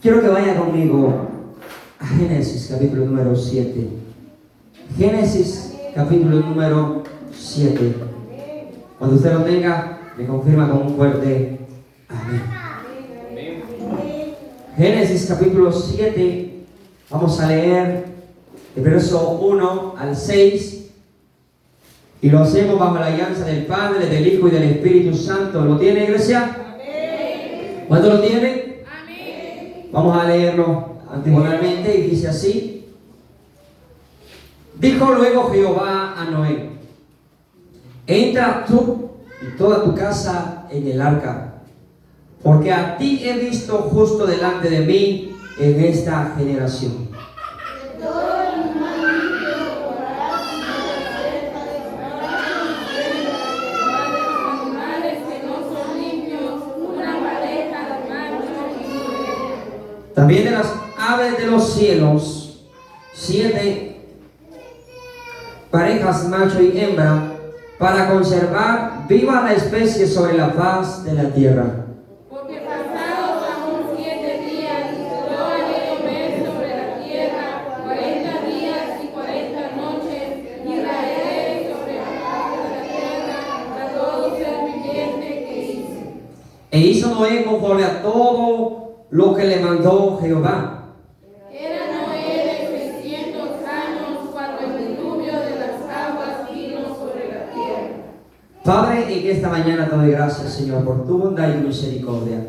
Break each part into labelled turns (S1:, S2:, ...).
S1: Quiero que vaya conmigo a Génesis capítulo número 7. Génesis capítulo número 7. Cuando usted lo tenga, me confirma con un fuerte amén. Génesis capítulo 7. Vamos a leer el verso 1 al 6. Y lo hacemos bajo la alianza del Padre, del Hijo y del Espíritu Santo. ¿Lo tiene, iglesia? ¿Cuánto lo tiene? Amén. Vamos a leerlo antimonalmente y dice así. Dijo luego Jehová a Noé: entra tú y toda tu casa en el arca, porque a ti he visto justo delante de mí en esta generación. También de las aves de los cielos, 7 parejas macho y hembra, para conservar viva la especie sobre la faz de la tierra.
S2: Porque pasados aún 7 días, yo haré llover sobre la tierra 40 días y 40 noches, y raeré sobre la faz de la tierra a todo ser viviente que hice.
S1: E hizo Noé conforme a todo lo que le mandó Jehová.
S2: Era Noé de 600 años cuando el diluvio de las aguas vino sobre la tierra.
S1: Padre, en esta mañana te doy gracias, Señor, por tu bondad y misericordia.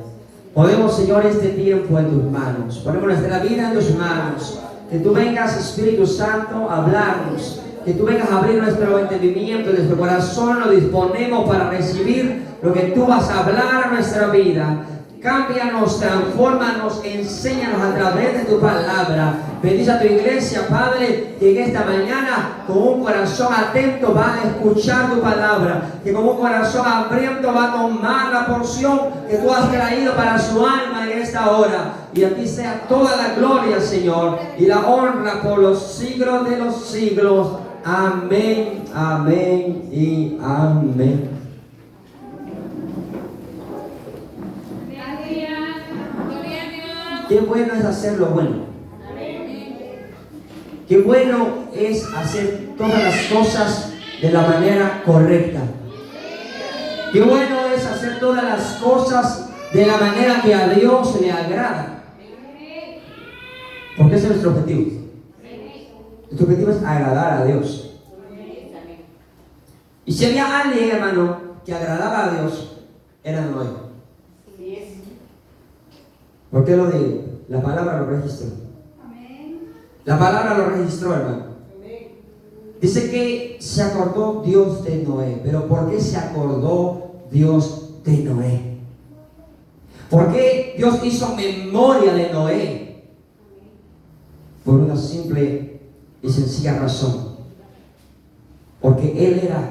S1: Ponemos, Señor, este tiempo en tus manos. Ponemos nuestra vida en tus manos. Que tú vengas, Espíritu Santo, a hablarnos. Que tú vengas a abrir nuestro entendimiento, nuestro corazón. Lo disponemos para recibir lo que tú vas a hablar a nuestra vida. Cámbianos, transfórmanos, enséñanos a través de tu palabra. Bendice a tu iglesia, Padre, que en esta mañana con un corazón atento va a escuchar tu palabra, que con un corazón hambriento va a tomar la porción que tú has traído para su alma en esta hora. Y a ti sea toda la gloria, Señor, y la honra por los siglos de los siglos. Amén, amén y amén. Qué bueno es hacer lo bueno. Qué bueno es hacer todas las cosas de la manera correcta. Qué bueno es hacer todas las cosas de la manera que a Dios le agrada. Porque ese es nuestro objetivo. Nuestro objetivo es agradar a Dios. Y si había alguien, hermano, que agradaba a Dios, era Noé. ¿Por qué lo digo? La palabra lo registró. La palabra lo registró, hermano. Dice que se acordó Dios de Noé. Pero ¿por qué se acordó Dios de Noé? ¿Por qué Dios hizo memoria de Noé? Por una simple y sencilla razón. Porque él era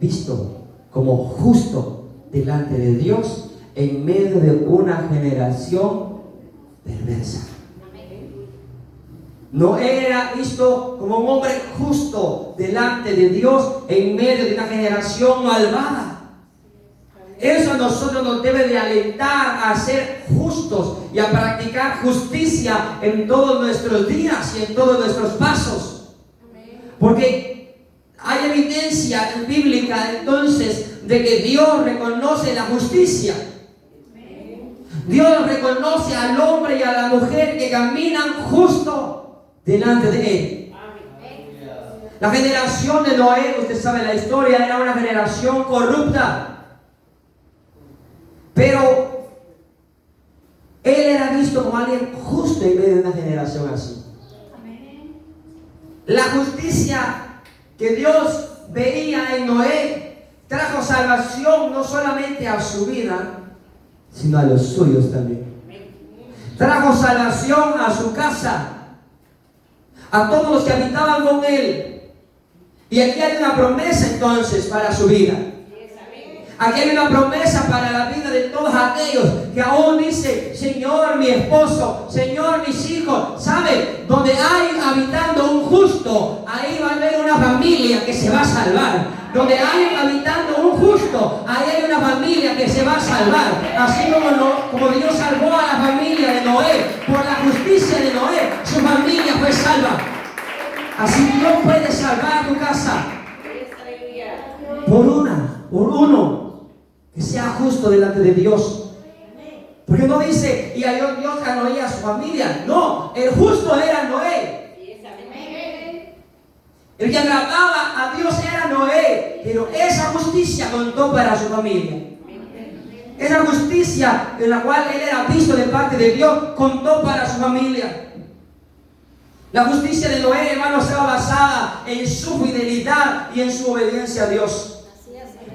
S1: visto como justo delante de Dios en medio de una generación perversa. Noé era visto como un hombre justo delante de Dios en medio de una generación malvada. Eso a nosotros nos debe de alentar a ser justos y a practicar justicia en todos nuestros días y en todos nuestros pasos. Porque hay evidencia bíblica entonces de que Dios reconoce la justicia. Dios reconoce al hombre y a la mujer que caminan justo delante de Él. La generación de Noé, usted sabe la historia, era una generación corrupta. Pero él era visto como alguien justo en medio de una generación así. La justicia que Dios veía en Noé trajo salvación no solamente a su vida, sino a los suyos también. Trajo salvación a su casa, a todos los que habitaban con él. Y aquí hay una promesa entonces para su vida. Aquí hay una promesa para la vida de todos aquellos que aún dicen: Señor, mi esposo, Señor, mis hijos. ¿Sabe? Donde hay habitando un justo, ahí va a haber una familia que se va a salvar. Donde hay habitando un justo, ahí hay una familia que se va a salvar. Así como Dios salvó a la familia de Noé, por la justicia de Noé, su familia fue salva. Así Dios puede salvar tu casa por uno que sea justo delante de Dios. Porque no dice: y halló Dios a Noé y a su familia. No, el justo era Noé. El que agradaba a Dios era Noé, pero esa justicia contó para su familia. Esa justicia en la cual él era visto de parte de Dios contó para su familia. La justicia de Noé, hermano, estaba basada en su fidelidad y en su obediencia a Dios.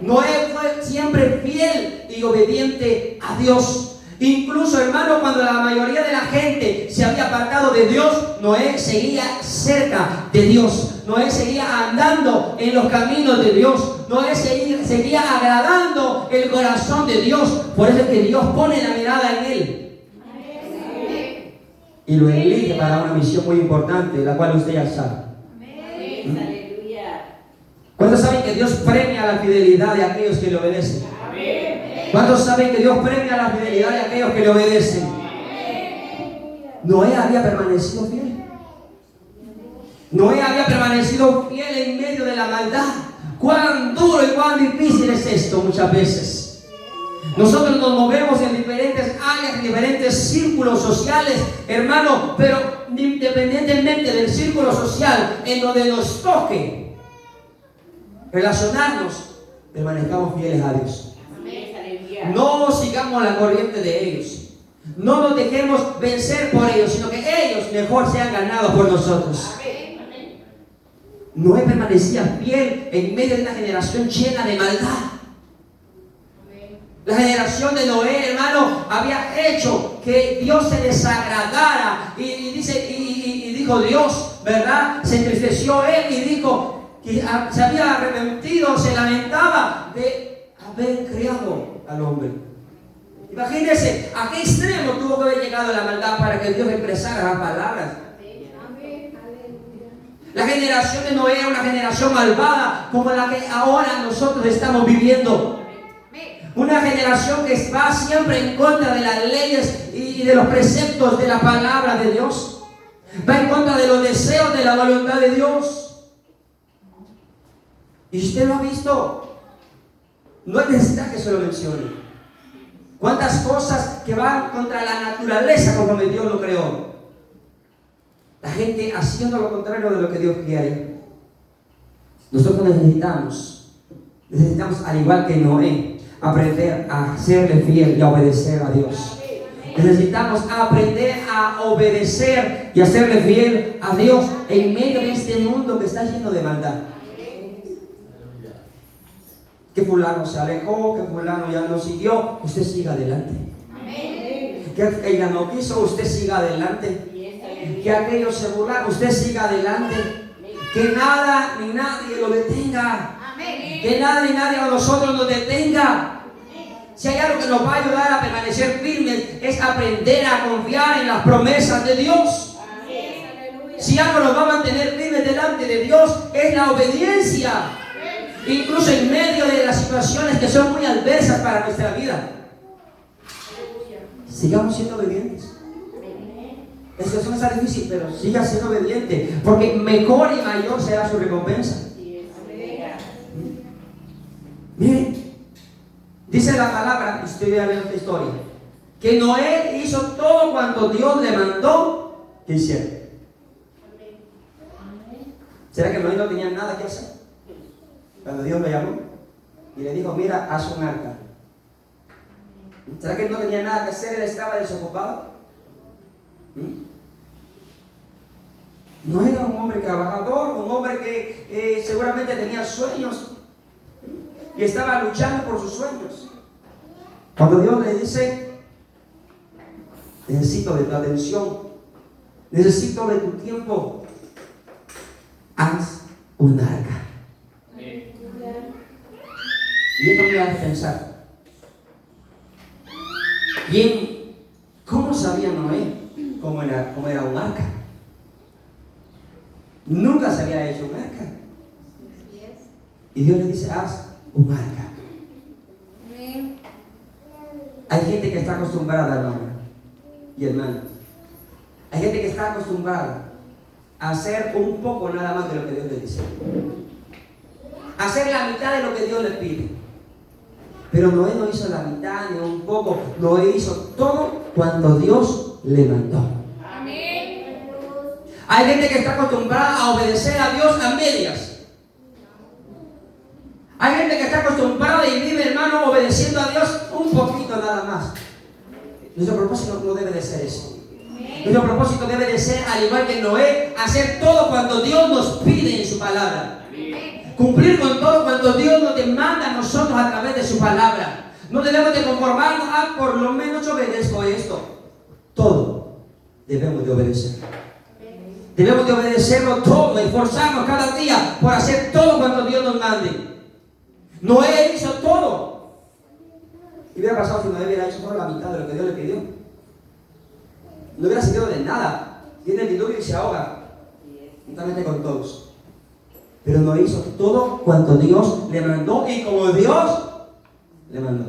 S1: Noé fue siempre fiel y obediente a Dios. Incluso, hermano, cuando la mayoría de la gente se había apartado de Dios, Noé seguía cerca de Dios. Noé seguía andando en los caminos de Dios. Noé seguía agradando el corazón de Dios. Por eso es que Dios pone la mirada en él. Y lo elige para una misión muy importante, la cual usted ya sabe. ¿Cuántos saben que Dios premia la fidelidad de aquellos que le obedecen? ¿Cuántos saben que Dios premia la fidelidad de aquellos que le obedecen? Noé había permanecido fiel. Noé había permanecido fiel en medio de la maldad. Cuán duro y cuán difícil es esto muchas veces. Nosotros nos movemos en diferentes áreas, en diferentes círculos sociales, hermano, pero independientemente del círculo social en donde nos toque relacionarnos, permanezcamos fieles a Dios. No sigamos la corriente de ellos. No nos dejemos vencer por ellos, sino que ellos mejor sean ganados por nosotros. Noé permanecía fiel en medio de una generación llena de maldad. La generación de Noé, hermano, había hecho que Dios se desagradara. Y dijo Dios, ¿verdad? Se entristeció él y dijo que se había arrepentido, se lamentaba de haber creado al hombre. Imagínense a qué extremo tuvo que haber llegado la maldad para que Dios expresara las palabras. La generación de Noé era una generación malvada como la que ahora nosotros estamos viviendo. Una generación que va siempre en contra de las leyes y de los preceptos de la palabra de Dios. Va en contra de los deseos de la voluntad de Dios. Y usted lo ha visto. No es necesidad que se lo mencione. ¿Cuántas cosas que van contra la naturaleza conforme Dios lo creó? La gente haciendo lo contrario de lo que Dios quiere. Nosotros necesitamos, al igual que Noé, aprender a serle fiel y a obedecer a Dios. Necesitamos aprender a obedecer y a serle fiel a Dios en medio de este mundo que está lleno de maldad. Que fulano se alejó, que fulano ya no siguió, usted siga adelante. Que ella no quiso, usted siga adelante. Que aquellos se burlaron, usted siga adelante. Que nada ni nadie lo detenga. Que nada ni nadie a nosotros nos detenga. Si hay algo que nos va a ayudar a permanecer firmes, es aprender a confiar en las promesas de Dios. Si algo nos va a mantener firmes delante de Dios, es la obediencia. Incluso en medio de las situaciones que son muy adversas para nuestra vida, sigamos siendo obedientes. La situación está difícil, pero siga siendo obediente, porque mejor y mayor será su recompensa. Miren, dice la palabra, estoy viendo esta historia, que Noé hizo todo cuanto Dios le mandó que hiciera. ¿Será que Noé no tenía nada que hacer? Cuando Dios lo llamó y le dijo, mira, haz un arca. ¿Será que él no tenía nada que hacer? Él estaba desocupado. No era un hombre trabajador, un hombre que seguramente tenía sueños y estaba luchando por sus sueños. Cuando Dios le dice, necesito de tu atención, necesito de tu tiempo, haz un arca. Y esto me hace pensar. Bien, ¿cómo sabía Noé cómo era un arca? Nunca se había hecho un arca. Y Dios le dice, haz un arca. Hay gente que está acostumbrada, hermana y hermano. Hay gente que está acostumbrada a hacer un poco nada más de lo que Dios le dice. Hacer la mitad de lo que Dios le pide. Pero Noé no hizo la mitad ni un poco. Noé hizo todo cuanto Dios le mandó.
S2: Amén.
S1: Hay gente que está acostumbrada a obedecer a Dios a medias. Hay gente que está acostumbrada y vive, hermano, obedeciendo a Dios un poquito nada más. Nuestro propósito no debe de ser eso. Nuestro propósito debe de ser, al igual que Noé, hacer todo cuanto Dios nos pide en su palabra. Cumplir con todo cuanto Dios nos demanda a nosotros a través de su palabra. No debemos de conformarnos a por lo menos yo obedezco esto. Todo debemos de obedecer. Debemos de obedecerlo todo, esforzarnos cada día por hacer todo cuanto Dios nos mande. Noé hizo todo. ¿Qué hubiera pasado si Noé hubiera hecho solo la mitad de lo que Dios le pidió? No hubiera servido de nada. Viene el diluvio y se ahoga, juntamente con todos. Pero Noé hizo todo cuanto Dios le mandó y como Dios le mandó.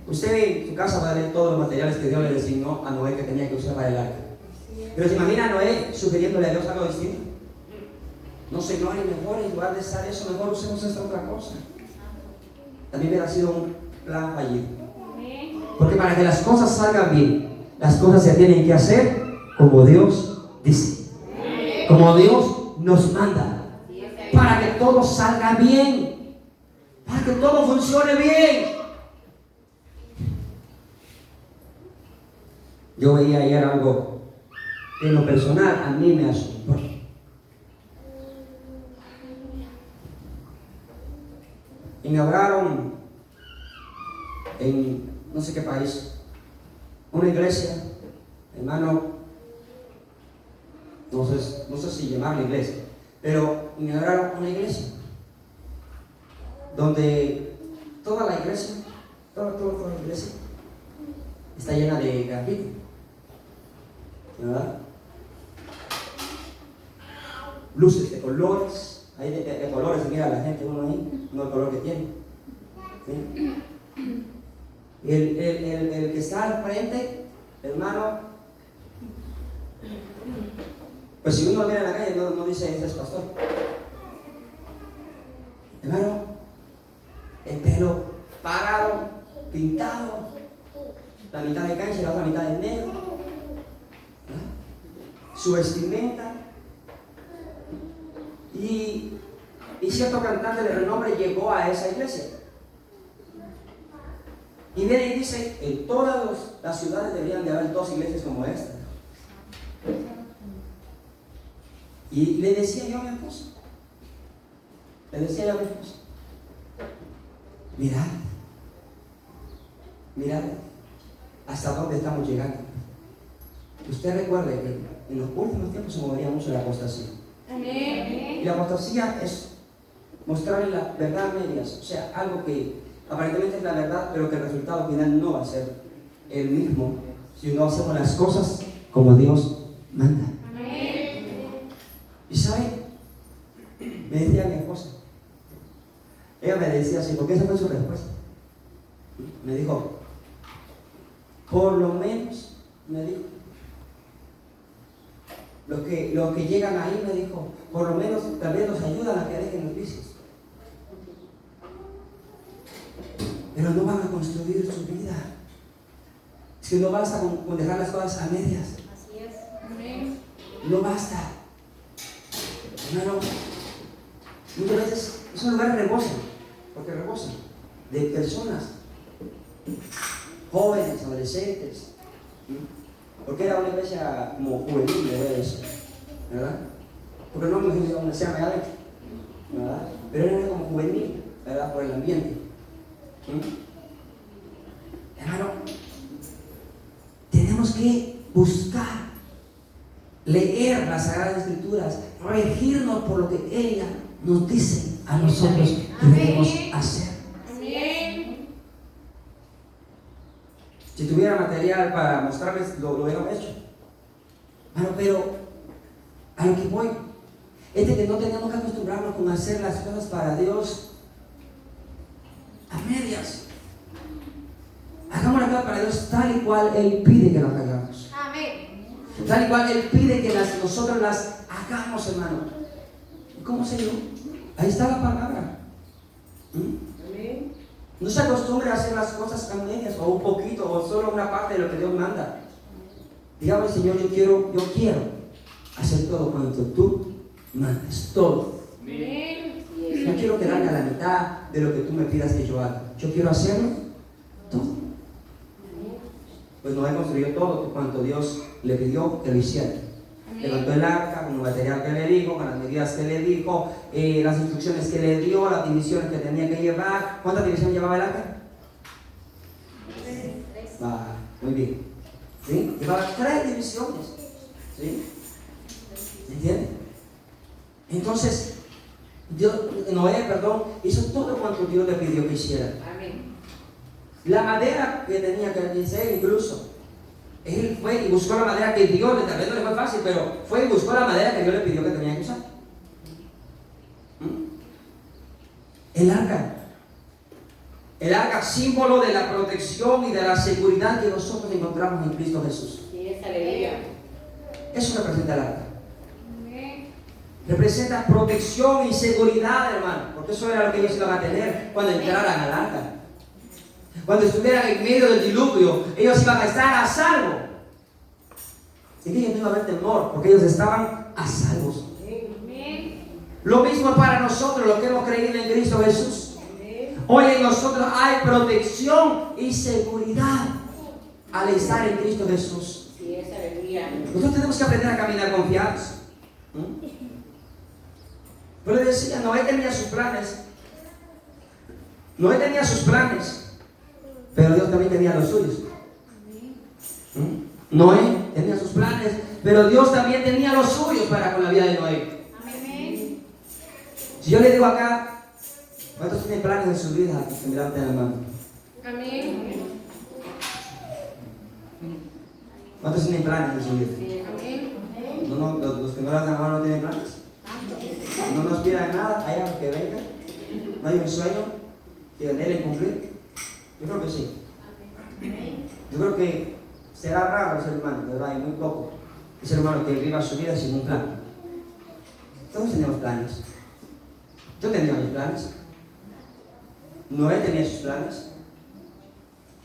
S1: Usted en su casa va a ver todos los materiales que Dios le designó a Noé que tenía que usar para el arca. Pero se imagina a Noé sugiriéndole a Dios algo distinto. No, Señor, es mejor en lugar de usar eso, mejor usemos esta otra cosa. También hubiera sido un plan fallido. Porque para que las cosas salgan bien, las cosas se tienen que hacer como Dios dice. Como Dios nos manda. Para que todo salga bien. Para que todo funcione bien. Yo veía ayer algo que en lo personal a mí me asombró. Inauguraron en no sé qué país una iglesia, hermano, no sé si llamarla iglesia, pero inauguraron una iglesia donde toda la iglesia, toda la iglesia está llena de grafiti, ¿verdad? Luces de colores. Hay de colores, mira la gente, uno ahí, no el color que tiene. ¿Sí? El que está al frente, hermano, pues si uno lo mira en la calle, no dice, ese es pastor. Hermano, el pelo parado, pintado, la mitad de cancha y la otra mitad de negro. Su vestimenta. Y cierto cantante de renombre llegó a esa iglesia. Y viene y dice, en todas las ciudades deberían de haber dos iglesias como esta. Y le decía yo a mi esposa, mirad hasta dónde estamos llegando. Usted recuerde que en los últimos tiempos se movería mucho la apostasía.
S2: Amén.
S1: Y la apostasía es mostrarle la verdad a medias, o sea, algo que aparentemente es la verdad, pero que el resultado final no va a ser el mismo si no hacemos las cosas como Dios manda.
S2: Amén.
S1: Y sabe, me decía mi esposa, ella me decía así, porque esa fue su respuesta. Me dijo, por lo menos, me dijo, los que llegan ahí, me dijo, por lo menos también nos ayudan a que dejen los vicios. Pero no van a construir su vida. Es que no basta con dejar las cosas a medias.
S2: Así es. Amén.
S1: No basta. Hermano, muchas veces esos lugares rebosan, porque rebosan de personas, jóvenes, adolescentes. Porque era una iglesia como juvenil, de eso, ¿verdad? Porque no me dijo donde se llama Alex, ¿verdad? Pero era como juvenil, ¿verdad? Por el ambiente. Hermano, tenemos que buscar, leer las Sagradas Escrituras, regirnos por lo que ella nos dice. a nosotros que debemos hacer.
S2: Amén.
S1: Si tuviera material para mostrarles, lo hubiéramos hecho. Bueno, pero a lo que voy es de que no tenemos que acostumbrarnos con hacer las cosas para Dios a medias. Hagamos las cosas para Dios tal y cual Él pide que las hagamos.
S2: Amén.
S1: Tal y cual Él pide que nosotros las hagamos, hermano. ¿Y cómo se dio? Ahí está la palabra. No se acostumbre a hacer las cosas a medias, o un poquito, o solo una parte de lo que Dios manda. Dígame, Señor, yo quiero hacer todo cuanto tú mandes, todo.
S2: Amén.
S1: No quiero quedarme a la mitad de lo que tú me pidas que yo haga. Yo quiero hacerlo todo. Pues Noé construyó todo cuanto Dios le pidió que lo hiciera. Levantó el arca con el material que le dijo, con las medidas que le dijo, las instrucciones que le dio, las divisiones que tenía que llevar. ¿Cuántas divisiones llevaba el arca? Muy bien. ¿Sí? Llevaba 3 divisiones. ¿Sí? ¿Me entienden? Entonces, Noé hizo todo cuanto Dios le pidió que hiciera.
S2: Amén.
S1: La madera que tenía que hacer, incluso, él fue y buscó la madera que Dios, tal vez no le fue fácil, pero fue y buscó la madera que Dios le pidió que tenía que usar. El arca, símbolo de la protección y de la seguridad que nosotros encontramos en Cristo Jesús.
S2: Sí, es aleluya.
S1: Eso representa el arca.
S2: Amén.
S1: Representa protección y seguridad, hermano, porque eso era lo que ellos iban a tener cuando entraran al arca. Cuando estuvieran en medio del diluvio, ellos iban a estar a salvo. Y que ellos no iba a haber temor, porque ellos estaban a salvos.
S2: Amén.
S1: Lo mismo para nosotros, los que hemos creído en Cristo Jesús. Hoy en nosotros hay protección y seguridad al estar en Cristo Jesús.
S2: Sí, es aleluya.
S1: Nosotros tenemos que aprender a caminar confiados. Pero le decía, Noé tenía sus planes. Noé tenía sus planes. Pero Dios también tenía los suyos. Noé tenía sus planes, pero Dios también tenía los suyos para con la vida de Noé.
S2: Amén.
S1: Si yo le digo acá, ¿cuántos tienen planes en su vida? Que me levanten la mano.
S2: Amén.
S1: ¿Cuántos tienen planes en su vida?
S2: Amén.
S1: No, los que no levantan la mano no tienen planes. No nos pidan nada, hay algo que venga. No hay un sueño que anhelen cumplir. Yo creo que sí. Yo creo que será raro el ser humano, de verdad, hay muy poco el ser humano que viva su vida sin un plan. Todos tenemos planes. Yo tenía mis planes. Noé tenía sus planes.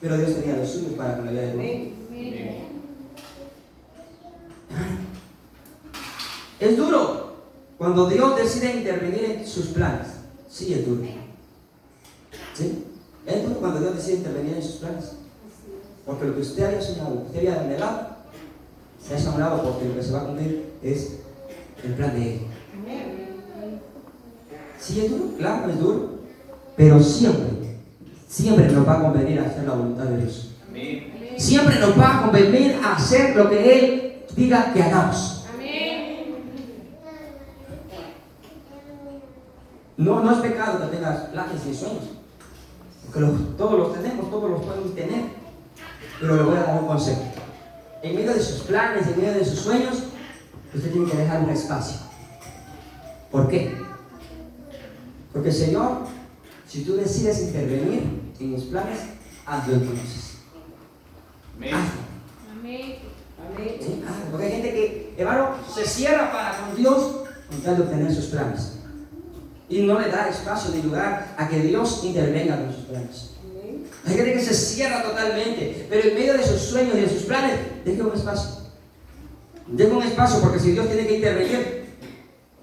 S1: Pero Dios tenía los suyos para con la vida de Noé. Es duro cuando Dios decide intervenir en sus planes. Sí, es duro. ¿Sí? Es duro cuando Dios decide intervenir en sus planes. Porque lo que usted había soñado, lo que usted había anhelado, se ha anhelado porque lo que se va a cumplir es el plan de Él. Sí, es duro, claro, es duro. Pero siempre nos va a convenir a hacer la voluntad de Dios. Siempre nos va a convenir a hacer lo que Él diga que hagamos. No es pecado que tengas planes y sueños. Porque todos los tenemos, todos los podemos tener. Pero le voy a dar un consejo. En medio de sus planes, en medio de sus sueños, usted tiene que dejar un espacio. ¿Por qué? Porque el Señor, si tú decides intervenir en los planes, hazlo entonces. Hazlo. ¿Sí? Hazlo. Porque hay gente que, hermano, se cierra para con Dios con tal de obtener sus planes. Y no le da espacio ni lugar a que Dios intervenga con sus planes. Hay gente que se cierra totalmente, pero en medio de sus sueños y de sus planes, deje un espacio. Deje un espacio, porque si Dios tiene que intervenir,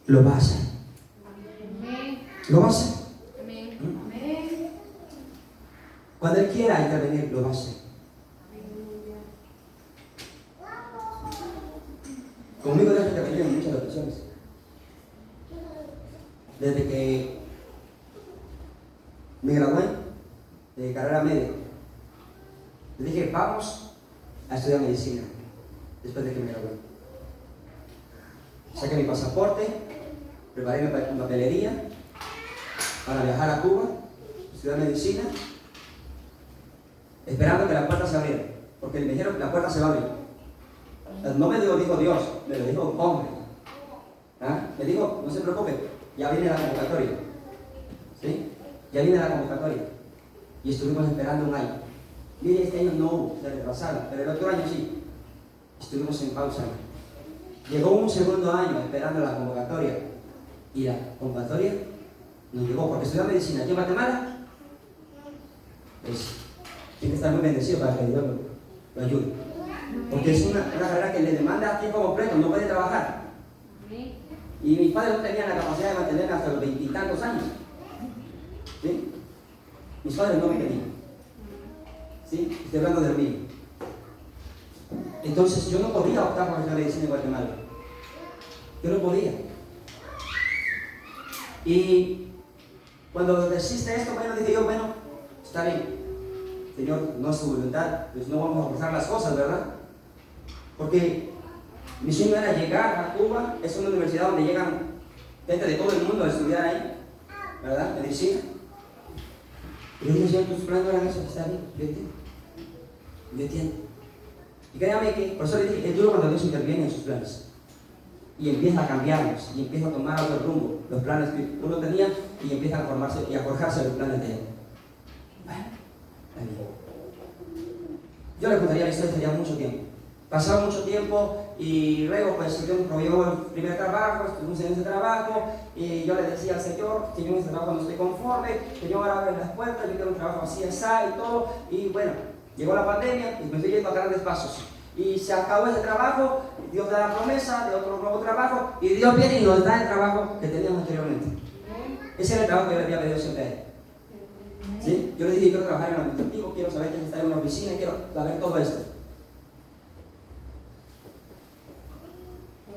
S1: lo va a hacer. Lo va a hacer. Cuando Él quiera intervenir, lo va a hacer. Conmigo Dios intervenir en muchas ocasiones. Desde que me gradué de carrera médica, le dije, vamos a estudiar medicina después de que me gradué. Saqué mi pasaporte, preparé mi papelería para viajar a Cuba, estudiar medicina, esperando que la puerta se abriera, porque me dijeron que la puerta se va a abrir. No me lo dijo Dios, me lo dijo un hombre. ¿Ah? Me dijo, no se preocupe, ya viene la convocatoria. ¿Sí? Ya viene la convocatoria. Y estuvimos esperando un año. Mire, este año no hubo, se retrasaron, pero el otro año sí. Estuvimos en pausa. Llegó un segundo año esperando la convocatoria. Y la convocatoria no llegó, porque estudió medicina. Yo en Guatemala, pues, tiene que estar muy bendecido para que Dios lo ayude. Porque es una carrera que le demanda tiempo completo, no puede trabajar. Y mis padres no tenían la capacidad de mantenerme hasta los 20 y tantos años. ¿Sí? Mis padres no me tenían. ¿Sí? Estoy hablando de mí. Entonces yo no podía optar por la medicina en Guatemala. Yo no podía. Y cuando desiste esto, bueno, dije yo, bueno, está bien. Señor, no es tu voluntad, pues no vamos a forzar las cosas, ¿verdad? Porque mi sueño era llegar a Cuba, es una universidad donde llegan gente de todo el mundo a estudiar ahí, ¿verdad? Medicina. Y yo dije, Señor, tus planes eran eso, está bien, yo entiendo. Yo entiendo. Y créame que, por eso le dije, es duro cuando Dios interviene en sus planes. Y empieza a cambiarlos, y empieza a tomar otro rumbo, los planes que uno tenía, y empieza a formarse y a forjarse los planes de él. Bueno, yo le contaría la historia, sería mucho tiempo. Pasaba mucho tiempo y luego pues yo probé el primer trabajo, estuvimos en ese trabajo y yo le decía al Señor que yo en ese trabajo no estoy conforme, que yo ahora abro las puertas, yo quiero un trabajo así, así y todo. Y bueno, llegó la pandemia y me estoy yendo a grandes pasos. Y se acabó ese trabajo, Dios da la promesa de otro nuevo trabajo y Dios viene y nos da el trabajo que teníamos anteriormente. Ese era el trabajo que yo le había pedido siempre a él. ¿Sí? Yo le dije, quiero trabajar en el administrativo, quiero saber que está en una oficina, quiero saber todo esto.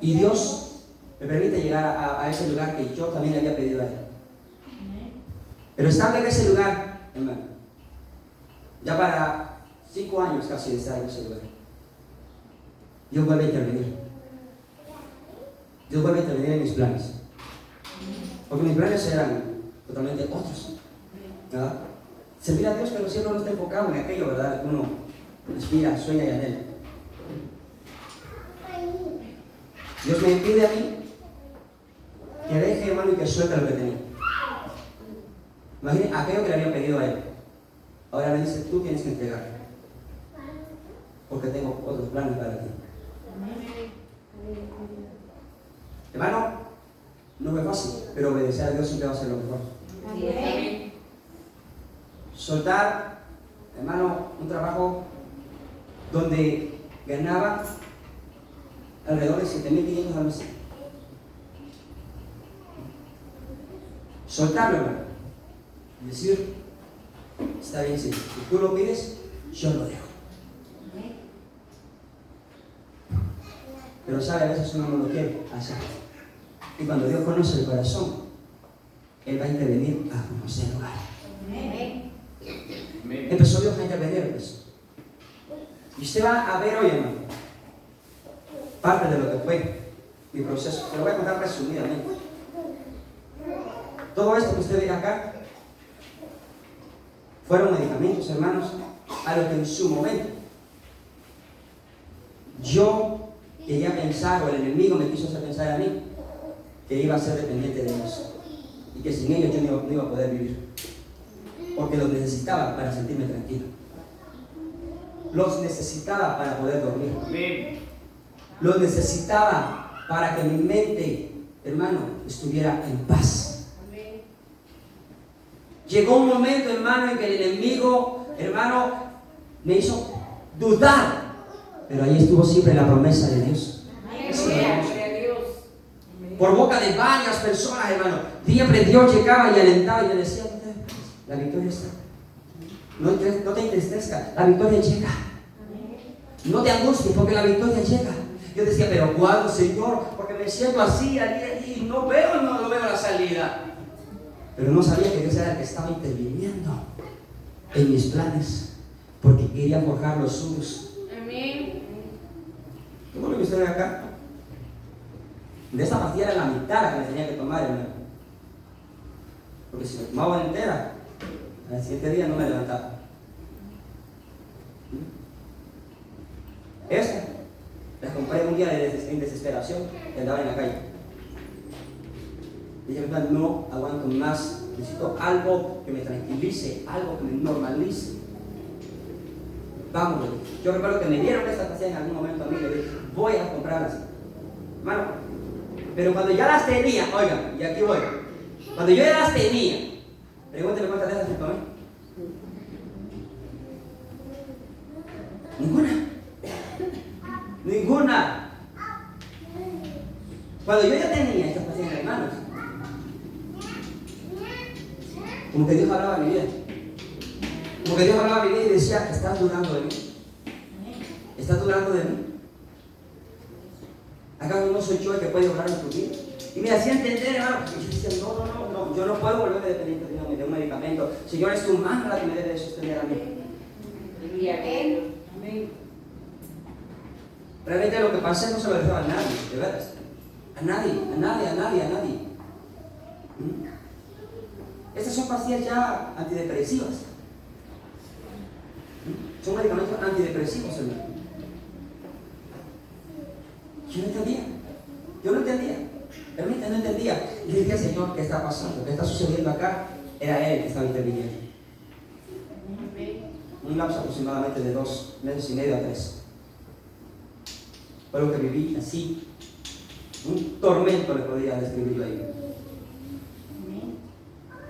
S1: Y Dios me permite llegar a ese lugar que yo también le había pedido a él. Pero estando en ese lugar, hermano, ya para 5 años casi de estar en ese lugar, Dios vuelve a intervenir. Dios vuelve a intervenir en mis planes. Porque mis planes eran totalmente otros. ¿Verdad? Servir a Dios, pero siempre uno está enfocado en aquello, ¿verdad? Uno inspira, sueña y anhela. Dios me pide a mí que deje, hermano, y que suelte lo que tenía. Imagínate aquello que le había pedido a él. Ahora me dice, tú tienes que entregar. Porque tengo otros planes para ti. Hermano, no fue fácil, pero obedecer a Dios siempre va a ser lo mejor. Soltar, hermano, un trabajo donde ganaba alrededor de 7.500 al mes. Soltarlo, hermano. Decir, está bien, sí. Si tú lo pides, yo lo dejo. Pero sabe, a veces uno no lo quiere hacer. Y cuando Dios conoce el corazón, Él va a intervenir a conocer el lugar. Empezó Dios a intervenir, pues. Y usted va a ver hoy, hermano, parte de lo que fue mi proceso. Se lo voy a contar resumidamente. Todo esto que usted ve acá fueron medicamentos, hermanos, a los que en su momento yo quería pensar, o el enemigo me quiso hacer pensar a mí, que iba a ser dependiente de ellos y que sin ellos yo no iba a poder vivir, porque los necesitaba para sentirme tranquilo, los necesitaba para poder dormir, los necesitaba para que mi mente, hermano, estuviera en paz. Llegó un momento, hermano, en que el enemigo, hermano, me hizo dudar, pero ahí estuvo siempre la promesa de Dios. Por boca de varias personas, hermano, siempre Dios llegaba y alentaba y le decía, la victoria está. No te entristezcas, la victoria llega. No te angusties porque la victoria llega. Yo decía, pero ¿cuándo, Señor? Porque me siento así, allí, y no veo la salida. Pero no sabía que Dios era el que estaba interviniendo en mis planes, porque quería forjar los suyos. Amén. ¿Cómo lo que usted ve acá? De esta pastilla era la mitad la que me tenía que tomar, hermano. Porque si me tomaba entera, al siguiente día no me levantaba. Esta la compré un día en desesperación, que andaba en la calle. Dije, no aguanto más, necesito algo que me tranquilice, algo que me normalice. Vamos, yo recuerdo que me dieron estas pastillas en algún momento a mí, le dije, voy a comprarlas. Hermano, pero cuando ya las tenía, oiga, y aquí voy, cuando yo ya las tenía, pregúnteme cuántas de esas me tomé. Ninguna. Cuando yo ya tenía estas pastillas en las manos, como que Dios hablaba a mi vida. Como que Dios hablaba a mi vida y decía, estás dudando de mí. ¿Estás dudando de mí? ¿Acaso no soy yo el que puede obrar en tu vida? Y me hacía entender, hermano. Y yo decía, no, yo no puedo volverme dependiente de un medicamento. Señor, es tu mano la que me debe de sostener a mí. Amén. Realmente lo que pasé no se lo deseo a nadie, de veras. A nadie. Estas son pastillas ya antidepresivas. Son medicamentos antidepresivos, hermano. Yo no entendía. Realmente no entendía. Y le dije, Señor, ¿qué está pasando? ¿Qué está sucediendo acá? Era Él que estaba interviniendo. Un lapso aproximadamente de 2 meses y medio a 3. Fue lo que viví así. Un tormento le podría describirlo ahí.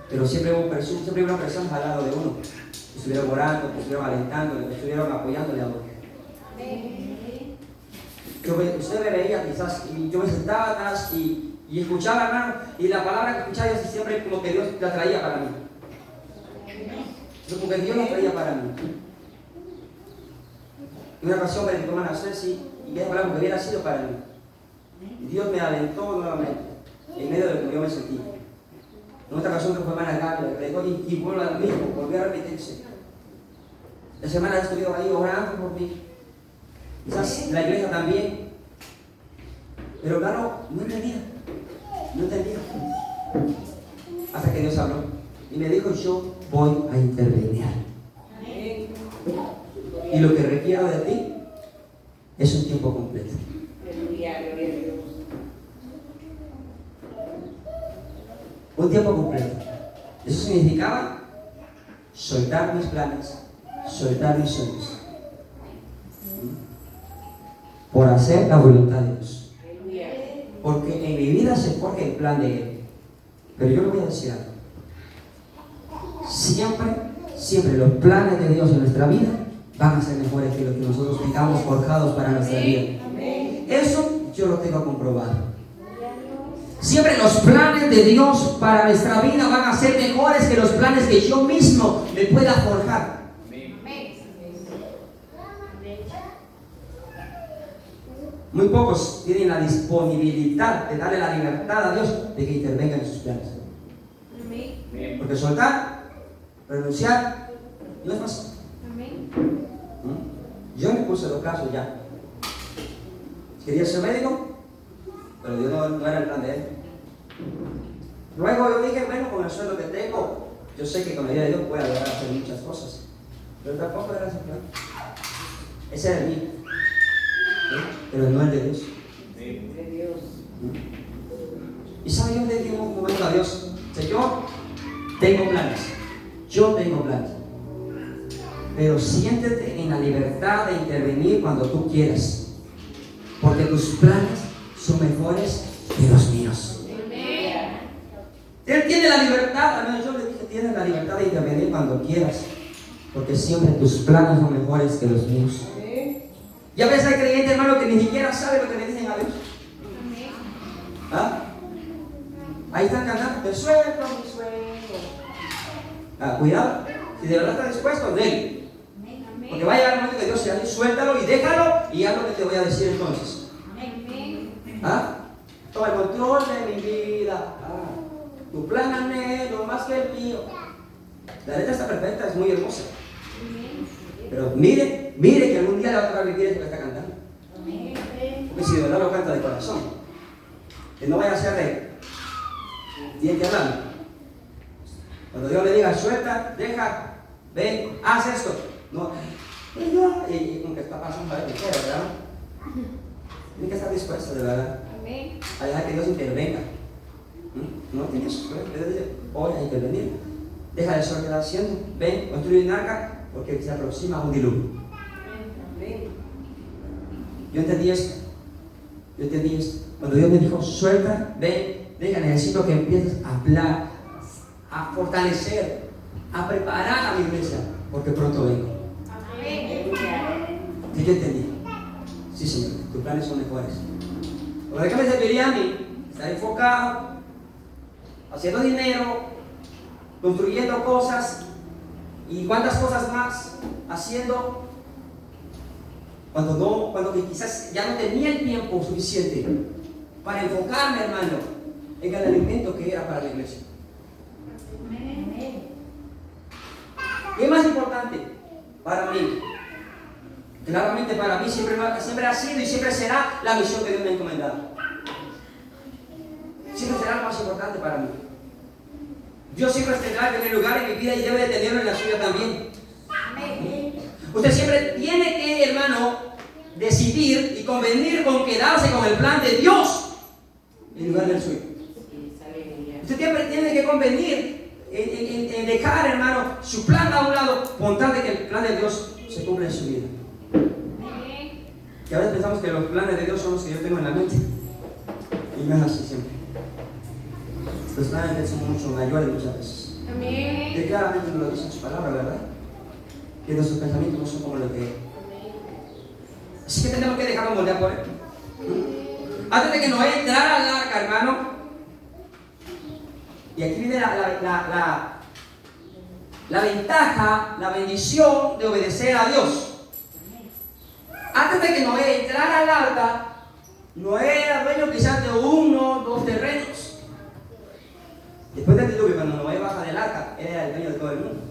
S1: Pero siempre hubo una persona al lado de uno. Que estuvieron orando, que estuvieron alentando, que estuvieron apoyándole a uno. Usted me veía quizás, y yo me sentaba atrás y escuchaba, hermano, y la palabra que escuchaba yo siempre como que Dios la traía para mí. Como que Dios la traía para mí. Y una ocasión me dedicó a nacer, sí, y esa palabra que hubiera sido para mí. Y Dios me alentó nuevamente, en medio de lo que yo me sentía. En otra ocasión que fue hermana Gaby, le predicó y vuelvo al mismo, volvió a repetirse. Las hermanas estuvieron ahí orando por mí. Quizás la iglesia también. Pero hermano, no entendía. Hasta que Dios habló. Y me dijo, yo voy a intervenir. Y lo que requiero de ti es un tiempo completo. Un tiempo completo. Eso significaba soltar mis planes, soltar mis sueños, por hacer la voluntad de Dios. Porque en mi vida se forja el plan de Él. Pero yo le voy a decir algo. Siempre los planes de Dios en nuestra vida van a ser mejores que los que nosotros tengamos forjados para nuestra vida. Eso yo lo tengo comprobado. Siempre los planes de Dios para nuestra vida van a ser mejores que los planes que yo mismo me pueda forjar. Muy pocos tienen la disponibilidad de darle la libertad a Dios de que intervenga en sus planes. Porque soltar, renunciar, no es fácil. Yo me puse los casos ya. Quería ser médico, pero Dios no era el plan de Él. Luego yo dije, bueno, con el sueldo que tengo, yo sé que con la ayuda de Dios puedo lograr hacer muchas cosas. Pero tampoco era ese plan. Ese era el mío. Pero no el de Dios. Y sabe, yo le dije en un momento a Dios, Señor, tengo planes. Yo tengo planes. Pero siéntete en la libertad de intervenir cuando tú quieras. Porque tus planes son mejores que los míos. Él tiene la libertad, al menos yo le dije, tienes la libertad de intervenir cuando quieras. Porque siempre tus planes son mejores que los míos. Y a veces hay creyentes, hermano, que ni siquiera saben lo que le dicen a Dios. ¿Ah? Ahí están cantando, te suelto mi sueño. Cuidado, si de verdad estás dispuesto, déle. Porque va a llegar el momento que Dios se dice, suéltalo y déjalo y haz lo que te voy a decir entonces. ¿Ah? Toma el control de mi vida. Tu plan anhelo más que el mío. La letra está perfecta, es muy hermosa. Pero mire que algún día la otra vez vivir eso que está cantando. Porque si de verdad lo canta de corazón, que no vaya a ser de tiene que hablar. Cuando Dios le diga, suelta, deja, ven, haz esto. No, y como que está pasando a ver, ¿verdad? Tiene que estar dispuesto, de verdad.
S2: Amén.
S1: A dejar que Dios intervenga. No tienes suerte. Dios dice, voy a intervenir. Deja de eso que estás haciendo. Ven, construye un arca porque se aproxima un diluvio. Yo entendí esto. Cuando Dios me dijo, suelta, ven, deja, necesito que empieces a hablar, a fortalecer, a preparar a mi iglesia, porque pronto vengo.
S2: Amén.
S1: ¿Sí que entendí? Sí, Señor, tus planes son mejores. Lo que me serviría a mí, estar enfocado, haciendo dinero, construyendo cosas y cuántas cosas más haciendo cuando que quizás ya no tenía el tiempo suficiente para enfocarme, hermano, en el alimento que era para la iglesia. ¿Qué es más importante para mí? Claramente para mí siempre ha sido y siempre será la misión que Dios me ha encomendado. Siempre será lo más importante para mí. Dios siempre tendrá que tener lugar en mi vida y debe de tenerlo en la suya también. Usted siempre tiene que, hermano, decidir y convenir con quedarse con el plan de Dios en lugar del suyo. Usted siempre tiene que convenir en dejar, hermano, su plan a un lado con tal de que el plan de Dios se cumpla en su vida. Que a veces pensamos que los planes de Dios son los que yo tengo en la mente. Y no es así siempre. Los planes de Dios son mucho mayores muchas veces.
S2: Amén.
S1: Que claramente nos lo dice en su palabra, ¿verdad? Que nuestros pensamientos no son como los de Él. Así que tenemos que dejarnos moldear por Él. Antes de que Noé entrara al arca, hermano, y aquí viene la ventaja, la bendición de obedecer a Dios. Antes de que Noé entrara al arca, Noé era dueño quizás de 1 o 2 terrenos. Después del diluvio, cuando Noé baja del arca, él era el dueño de todo el mundo.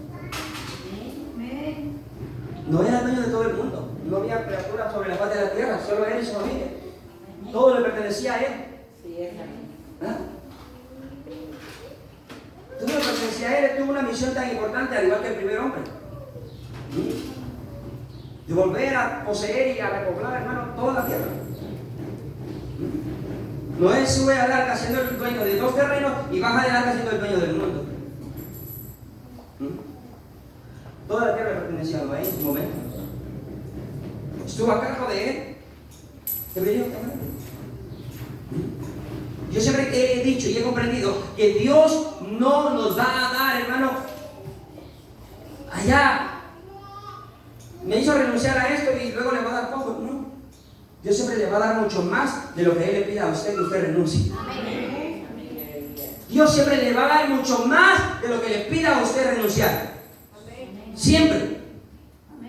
S1: No era el dueño de todo el mundo. No había criaturas sobre la faz de la tierra, solo él y su familia. Todo le pertenecía a él. ¿Ah? Todo le pertenecía a él. Él tuvo una misión tan importante, al igual que el primer hombre. De volver a poseer y a repoblar, hermano, toda la tierra. Noé sube al arca siendo el dueño de 2 terrenos y baja del arca siendo el dueño del mundo. Toda la tierra le pertenecía a Noé en su momento. Estuvo a cargo de él. Yo siempre he dicho y he comprendido que Dios no nos va a dar, hermano, allá. Me hizo renunciar a esto y luego le va a dar poco. No. Dios siempre le va a dar mucho más de lo que Él le pida a usted que usted renuncie. Amén. Dios siempre le va a dar mucho más de lo que le pida a usted renunciar. Siempre.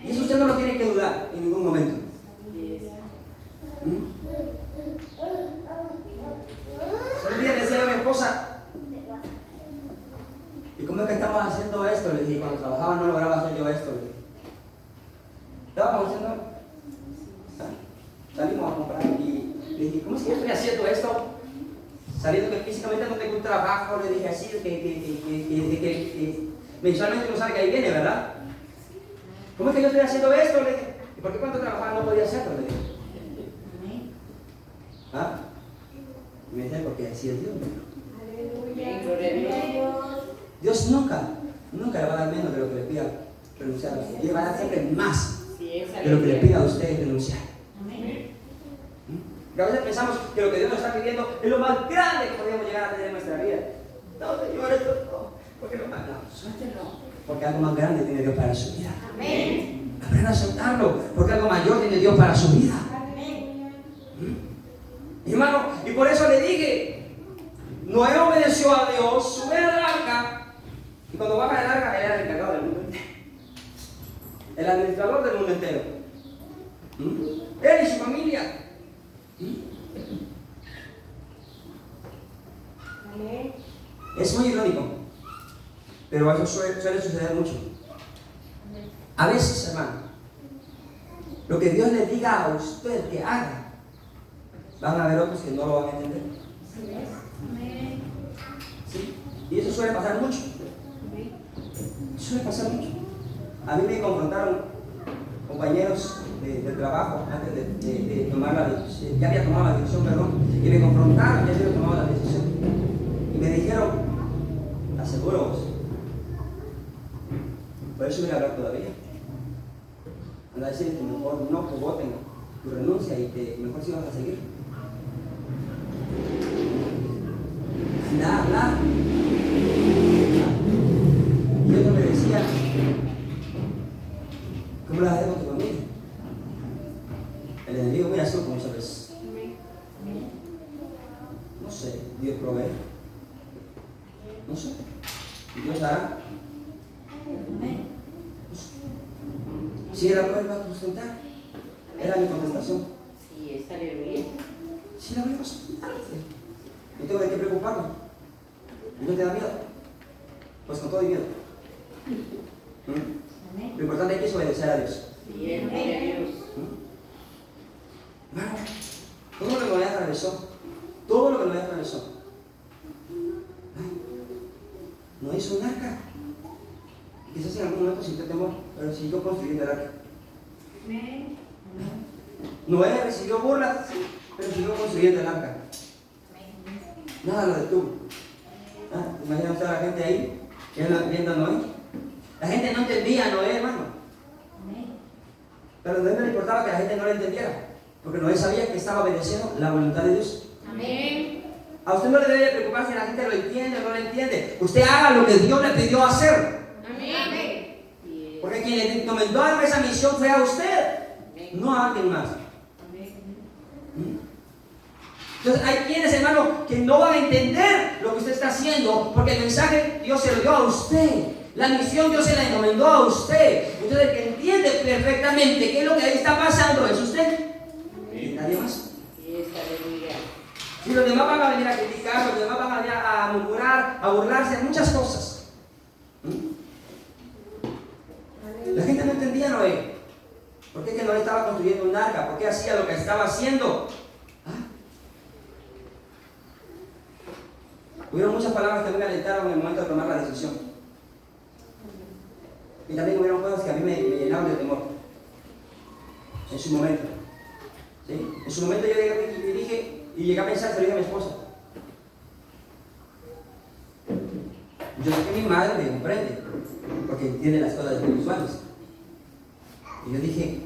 S1: Y eso usted no lo tiene que dudar en ningún momento. Un día le decía a mi esposa, ¿y cómo es que estamos haciendo esto? Le dije, cuando trabajaba no lograba hacer yo esto. Le dije, estábamos haciendo, salimos a comprar y le dije, ¿cómo es que yo estoy haciendo esto? Sabiendo que físicamente no tengo un trabajo, le dije así, que mensualmente no sabe que ahí viene, ¿verdad? ¿Cómo es que yo estoy haciendo esto? Le dije, ¿y por qué cuando trabajaba no podía hacerlo? Le dije. ¿Ah? Y me dice, porque así es Dios. Dios nunca le va a dar menos de lo que le pida renunciar. Y le va a dar siempre más de lo que le pida a usted renunciar. Que a veces pensamos que lo que Dios nos está pidiendo es lo más grande que podemos llegar a tener en nuestra vida. No, Señor, esto no. Porque lo más grande, suéltelo. Porque algo más grande tiene Dios para su vida. Amén. Aprenda a soltarlo, porque algo mayor tiene Dios para su vida. Amén. Hermano, y por eso le dije, Noé obedeció a Dios, sube al arca, y cuando baja del arca, él era el encargado del mundo entero. El administrador del mundo entero. Él y su familia. Es muy irónico, pero eso suele suceder mucho. A veces, hermano, lo que Dios le diga a usted que haga, van a haber otros que no lo van a entender. ¿Sí? Y eso suele pasar mucho. Suele pasar mucho. A mí me confrontaron compañeros de trabajo antes de tomar la decisión. Ya había tomado la decisión, perdón. Y me confrontaron, ya había tomado la decisión. Y me dijeron, aseguro vos. Por eso voy a hablar todavía. Anda a decirles que mejor no que voten tu renuncia y que mejor si vas a seguir. Nada. Y otro me decía, ¿cómo la hacemos conmigo? El enemigo muy astuto muchas veces. No sé, Dios provee. No sé. ¿Y Dios hará? Si era bueno, va a sustentar. Era mi contestación.
S3: Sí, es aleluya.
S1: Si la voy a sustentar. No tengo de qué preocuparme. ¿No te da miedo? Pues con todo y miedo. Lo importante aquí es obedecer a Dios.
S3: Bien, gloria a Dios.
S1: Hermano, todo lo que me atravesó, todo lo que me atravesó, no hizo un arca. Quizás en algún momento sintió temor, pero siguió construyendo el arca. Noé recibió burlas, pero siguió construyendo el arca. Nada lo detuvo. Imagina usted a la gente ahí, viendo a Noé. La gente no entendía a Noé, hermano. Pero a Noé no le importaba que la gente no lo entendiera, porque Noé sabía que estaba obedeciendo la voluntad de Dios.
S2: Amén.
S1: A usted no le debe preocupar si la gente lo entiende o no lo entiende. Usted haga lo que Dios le pidió hacer.
S2: Amén.
S1: Porque quien le encomendó esa misión fue a usted, no a alguien más. Entonces hay quienes, hermano, que no van a entender lo que usted está haciendo, porque el mensaje Dios se lo dio a usted. La misión Dios se la encomendó a usted. Entonces el que entiende perfectamente qué es lo que ahí está pasando es usted. Y nadie más. Si los demás van a venir a criticar, los demás van a venir a murmurar, a burlarse de muchas cosas. La gente no entendía a Noé. ¿Por qué que Noé estaba construyendo un arca? ¿Por qué hacía lo que estaba haciendo? Hubieron muchas palabras que a mí me alentaron en el momento de tomar la decisión. Y también hubieron cosas que a mí me llenaron de temor. En su momento. ¿Sí? En su momento yo llegué a pensar, se lo dije a mi esposa. Yo sé que mi madre me comprende, porque entiende las cosas espirituales. Y yo dije,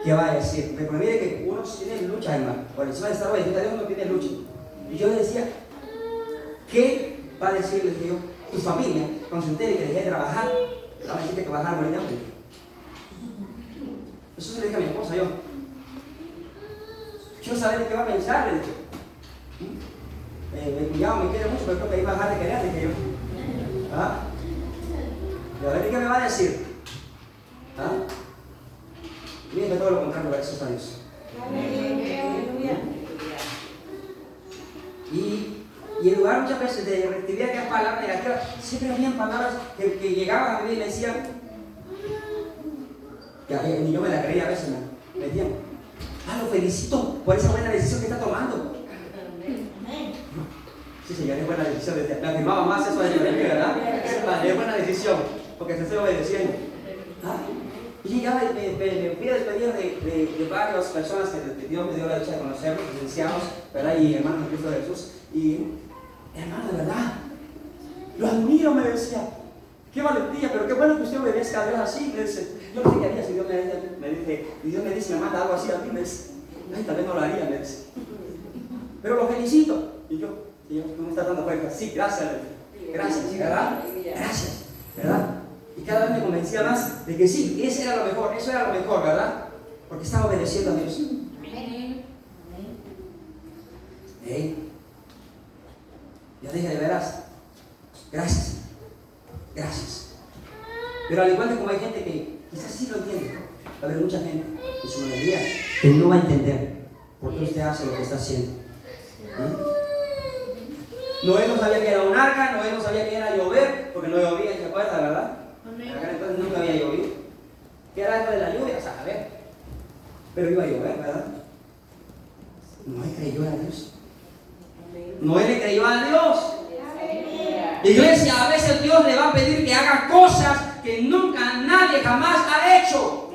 S1: ¿qué va a decir? Me prohíbe que uno tiene lucha, hermano. Por encima de estar obedeciendo a Dios, uno tiene lucha. Y yo le decía, ¿qué va a decir? Le dije yo, tu familia, cuando se entere que dejé de trabajar, va a decir que vas a morir de hambre. Eso se lo dije a mi esposa, yo. Quiero saber qué va a pensar, le dije. Mi cuñado me quiere mucho, pero creo que ahí va a dejar de querer, dije yo. Y a ver qué me va a decir. Miren que todo lo contrario, gracias a Dios. Y en lugar muchas veces de recibir aquellas palabras negativas, siempre habían palabras que llegaban a mí y me decían, y yo me la creía a veces, me decían, lo felicito por esa buena decisión que está tomando. Sí, señor, es buena decisión. Me afirmaba más eso de mí, ¿verdad? Es buena decisión, porque te estoy obedeciendo. Y llegaba y me fui a despedir de varias personas que Dios me dio la dicha de conocerlos, licenciados, ¿verdad? Y hermanos de Cristo Jesús. Y hermano, de verdad, lo admiro, me decía. Qué valentía, pero qué bueno que usted obedezca a Dios así. Me dice, yo no sé qué haría si Dios me dice, y Dios me dice, me manda algo así a mí, me dice, ay, tal vez no lo haría, me dice. Pero lo felicito. Y yo, no me está dando cuenta. Sí, gracias, gracias, ¿verdad? Gracias, ¿verdad? Y cada vez me convencía más de que sí, ese era lo mejor, eso era lo mejor, ¿verdad? Porque estaba obedeciendo a Dios. Yo dije, de veras, gracias, gracias. Pero al igual que como hay gente que quizás sí lo entiende, va a haber mucha gente en su mayoría que no va a entender por qué usted hace lo que está haciendo. Noé no sabía que era un arca, Noé no sabía que era llover, porque no llovía, ¿se acuerda, verdad? Acá entonces nunca había llovido. ¿Qué era esto de la lluvia? O sea, a ver. Pero iba a llover, ¿verdad? Noé creyó a Dios. Noé le creyó a Dios. Iglesia, a veces Dios le va a pedir que haga cosas que nunca nadie jamás ha hecho.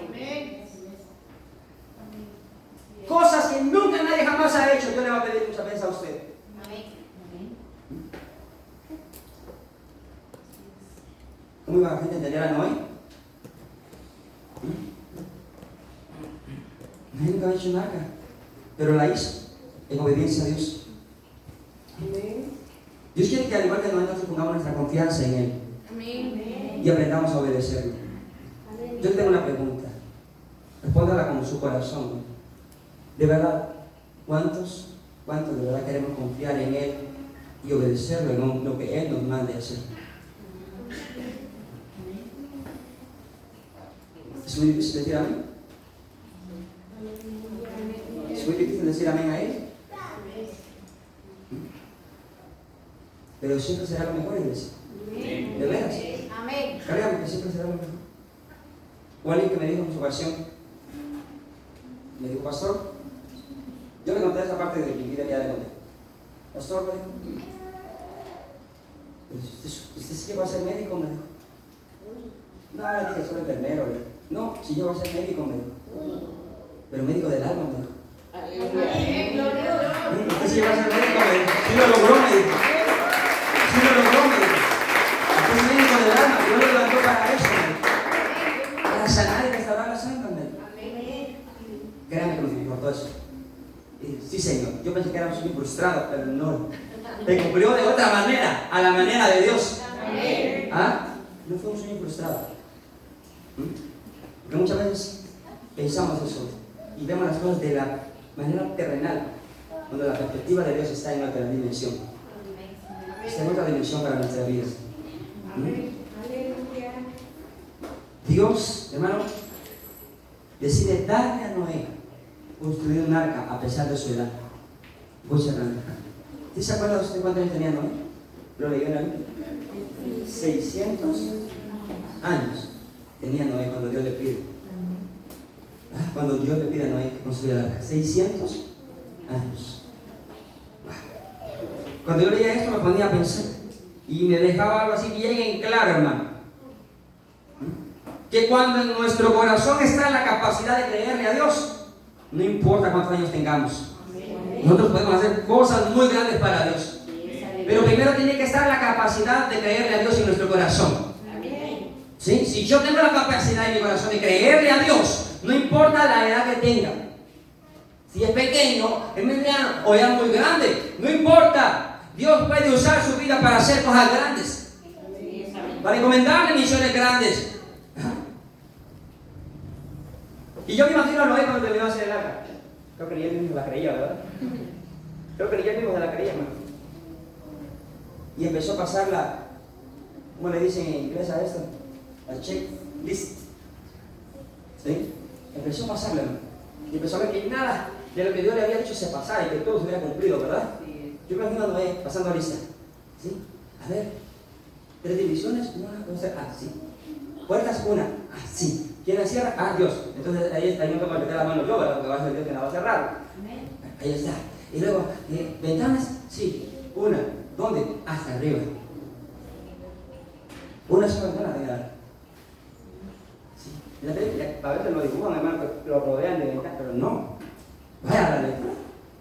S1: Cosas que nunca nadie jamás ha hecho, Dios le va a pedir muchas veces a usted. ¿Cómo iba la gente a entender a Noé? Nadie nunca ha hecho nada, pero la hizo en obediencia a Dios. Dios quiere que al igual que Noé nosotros pongamos nuestra confianza en Él y aprendamos a obedecerlo. Yo tengo una pregunta, respóndala con su corazón. De verdad, ¿cuántos de verdad queremos confiar en Él y obedecerlo en lo que Él nos mande hacer? ¿Es muy difícil decir amén? ¿Es muy difícil decir amén a Él? Pero siempre será lo mejor, iglesia. ¿De veras? Créame que siempre será lo mejor. O alguien que me dijo en su ocasión, me dijo, pastor, yo le conté esa parte de mi vida que ya le conté. Pastor, me dijo, ¿usted sí que va a ser médico? Me dijo. No, le dije, soy enfermero. Le dije, no, si yo voy a ser médico, me dijo. Pero médico del alma, me dijo. ¿Usted sí que va a ser médico? Me dijo. Sí lo logró, me dijo. Sí lo logró, me dijo. Usted es médico del alma, Dios lo levantó para eso, me dijo. Para sanar y restaurar las almas, me dijo. Créame que me importó eso. Sí, Señor, yo pensé que era un sueño frustrado, pero no. Se cumplió de otra manera, a la manera de Dios. ¿Ah? No fue un sueño frustrado. Porque muchas veces pensamos eso y vemos las cosas de la manera terrenal, cuando la perspectiva de Dios está en otra dimensión. Está en otra dimensión para nuestras vidas. Dios, hermano, decide darle a Noé construir un arca a pesar de su edad. ¿Usted se acuerda usted cuántos años tenía Noé? Lo leyó en la Biblia. 600 años tenía Noé cuando Dios le pide. Cuando Dios le pide a Noé que construya el arca. 600 años. Cuando yo leía esto me ponía a pensar y me dejaba algo así bien en claro, hermano. Que cuando en nuestro corazón está la capacidad de creerle a Dios, no importa cuántos años tengamos, nosotros podemos hacer cosas muy grandes para Dios. Pero primero tiene que estar la capacidad de creerle a Dios en nuestro corazón. ¿Sí? Si yo tengo la capacidad en mi corazón de creerle a Dios, no importa la edad que tenga, si es pequeño, es mediano o ya muy grande, no importa. Dios puede usar su vida para hacer cosas grandes, para encomendarle misiones grandes. Y yo me imagino a Noé cuando terminó de hacer el arca. Creo que él mismo la creía, ¿verdad? Creo que él mismo se la creía, hermano. Y empezó a pasarla, ¿cómo le dicen en inglés a esto? La checklist. ¿Sí? Empezó a pasarla, hermano. Y empezó a ver que nada de lo que Dios le había dicho se pasara y que todo se hubiera cumplido, ¿verdad? Yo me imagino a Noé pasando lista. ¿Sí? A ver, 3 divisiones, una, dos, sí. Puertas, una, sí. ¿Quién la cierra? Dios. Entonces ahí no tengo que meter la mano yo, ¿verdad? Porque va a ser Dios que la va a cerrar. Ahí está. Y luego, ventanas, sí. Una. ¿Dónde? Hasta arriba. Una sola ventana tenía. Sí. La película, a veces lo dibujan, hermano, que lo rodean de ventanas, pero no. Vaya a la letra.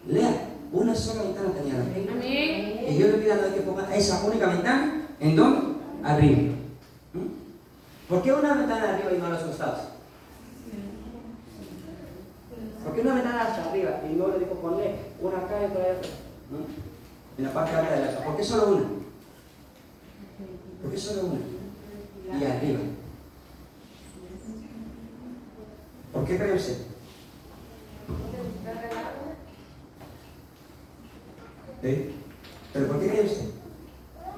S1: Lea. Una sola ventana tenía la película. Y yo le pido a Dios que ponga esa única ventana, ¿en dónde? Arriba. ¿Por qué una ventana arriba y no a los costados? ¿Por qué una ventana hacia arriba y no le dijo poner una acá y otra allá? En la parte alta de la casa. ¿Por qué solo una? ¿Por qué solo una? Y arriba. ¿Por qué cree usted? ¿Sí? ¿Pero por qué cree usted?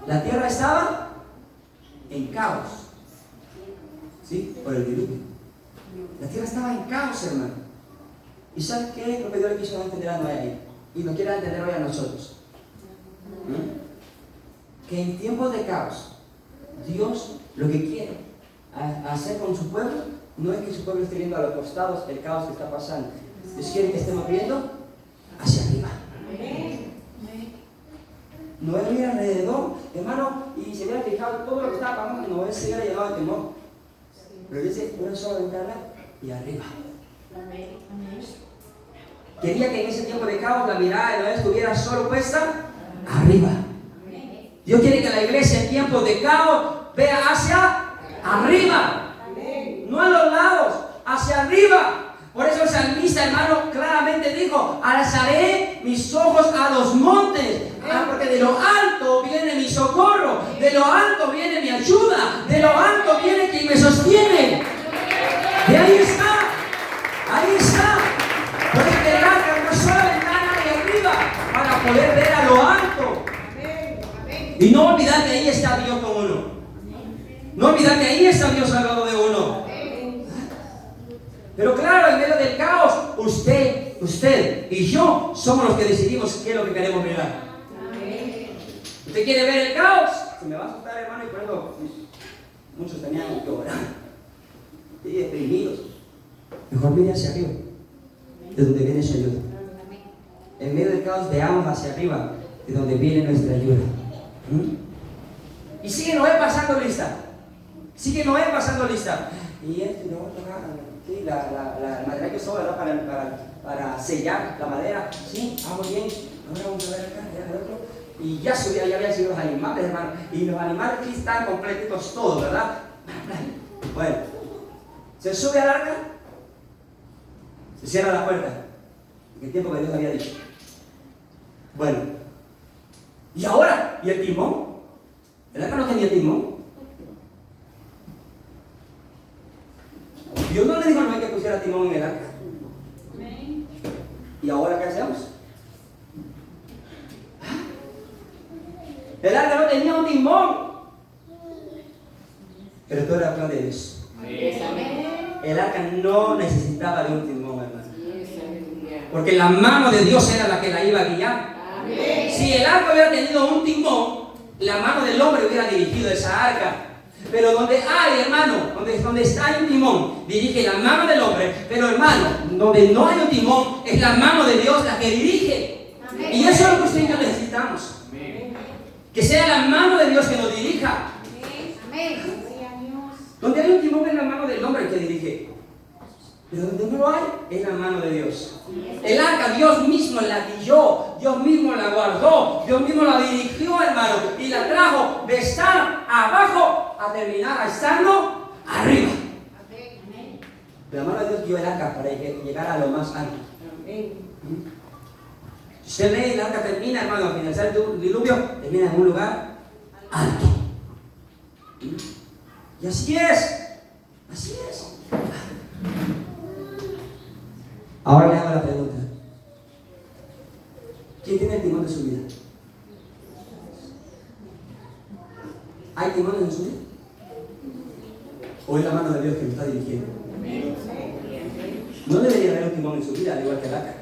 S1: La tierra estaba en caos. ¿Sí? Por el diluvio. La tierra estaba en caos, hermano. ¿Y sabe qué es lo que Dios le quiso entender a Noé ahí? Y nos quiere entender hoy a nosotros. Que en tiempos de caos, Dios lo que quiere hacer con su pueblo no es que su pueblo esté viendo a los costados el caos que está pasando. Dios quiere que estemos viendo hacia arriba. Noé mira alrededor hermano, y se hubiera fijado todo lo que estaba pasando, no se hubiera llenado de temor. Pero dice, una sola ventana y arriba. Quería que en ese tiempo de caos la mirada de Noé estuviera solo puesta arriba. Dios quiere que la iglesia en tiempos de caos vea hacia arriba, no a los lados, hacia arriba. Por eso el salmista, hermano, claramente dijo, alzaré mis ojos a los montes, porque de lo alto viene mi socorro, de lo alto viene mi ayuda, de lo alto viene quien me sostiene. Y ahí está, ahí está. Por eso que arranca una sola ventana de arriba para poder ver a lo alto. Y no olvidar que ahí está Dios con uno. No olvidar que ahí está Dios al lado de uno. Pero claro, en medio del caos, usted y yo somos los que decidimos qué es lo que queremos mirar. ¿Usted quiere ver el caos? Se me va a asustar, hermano, y por eso muchos tenían que orar. Y deprimidos. Mejor mire hacia arriba, de donde viene su ayuda. En medio del caos, veamos hacia arriba, de donde viene nuestra ayuda. Y sigue Noé pasando lista. Sigue Noé pasando lista. Y sí, la madera que usó, ¿verdad? Para sellar la madera. Sí, muy bien. Ahora vamos a ver acá, el otro. Y ya habían sido los animales, hermano. Y los animales aquí están completitos todos, ¿verdad? Bueno, se sube al arca, se cierra la puerta. En el tiempo que Dios había dicho. Bueno, ¿y ahora? ¿Y el timón? ¿El arca no tenía timón? Dios no le dijo a Noé que pusiera timón en el arca. ¿Y ahora qué hacemos? El arca no tenía un timón. Pero todo era el plan de Dios. El arca no necesitaba de un timón, hermano. Porque la mano de Dios era la que la iba a guiar. Si el arca hubiera tenido un timón, la mano del hombre hubiera dirigido esa arca. Pero donde hay, hermano, donde está un timón, dirige la mano del hombre. Pero, hermano, donde no hay un timón, es la mano de Dios la que dirige. Y eso es lo que usted y yo necesitamos. Que sea la mano de Dios que nos dirija. Donde hay un timón es la mano del hombre que dirige. Pero donde no lo hay, es la mano de Dios. El arca, Dios mismo la guió, Dios mismo la guardó, Dios mismo la dirigió, hermano, y la trajo de estar abajo a terminar estando arriba. La mano de Dios guió el arca para llegar a lo más alto. Si usted lee, el arca termina, hermano, al finalizar el diluvio, termina en un lugar alto. Y así es. Así es. Ahora le hago la pregunta. ¿Quién tiene el timón de su vida? ¿Hay timones en su vida? ¿O es la mano de Dios que lo está dirigiendo? No debería haber un timón en su vida, al igual que el arca.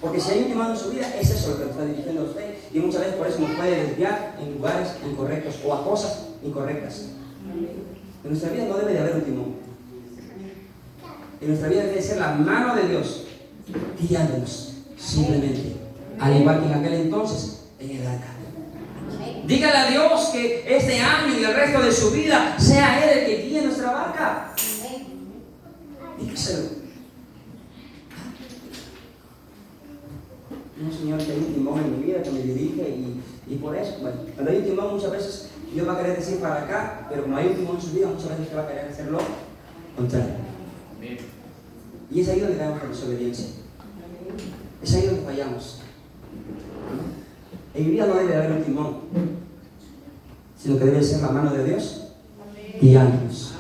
S1: Porque si hay un timón en su vida, es eso lo que lo está dirigiendo a usted. Y muchas veces por eso nos puede desviar en lugares incorrectos o a cosas incorrectas. En nuestra vida no debe de haber un timón. En nuestra vida debe ser la mano de Dios guiándonos simplemente, al igual que en aquel entonces en el arca. Dígale a Dios que este año y el resto de su vida sea Él el que guíe nuestra barca. Dígaselo. No, Señor, que hay un timón en mi vida que me dirige y por eso, bueno, cuando hay un timón muchas veces Dios va a querer decir para acá, pero como hay un timón en su vida muchas veces Él va a querer hacerlo contrario. Y es ahí donde caemos con desobediencia. Es ahí donde fallamos. En mi vida no debe haber un timón, sino que debe ser la mano de Dios guiándonos.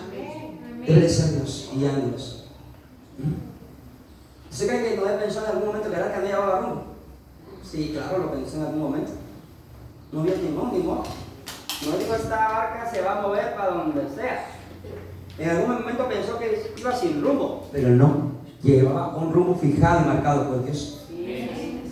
S1: Debe de ser Dios guiándonos. ¿Usted cree que Noé pensó en algún momento que el arca no llevaba rumbo? Sí, claro, lo pensó en algún momento. No había timón, ni modo. No dijo, esta barca se va a mover para donde sea. En algún momento pensó que iba sin rumbo, pero no, llevaba un rumbo fijado y marcado por Dios.